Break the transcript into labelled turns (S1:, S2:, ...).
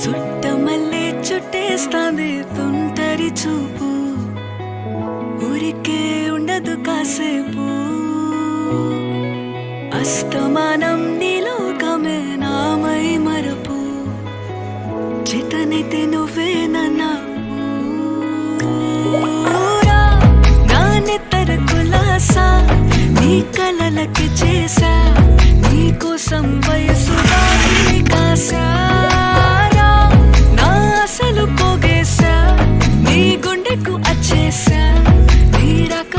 S1: చుట్టమల్లే చుట్టేస్తాంది తుంటరి చూపు ఊరికే ఉండదు కాసేపు అస్తమానం నీలోకమే నామై మరపు చేతనైతే నువ్వే నన్నావు నానెత్తర కులాసా నీ కలలకి చేసా నీ కోసం వయసు వారిని కాసారా నా అసలు పోగేశా నీ గుండెకు అచ్చేసా నీడక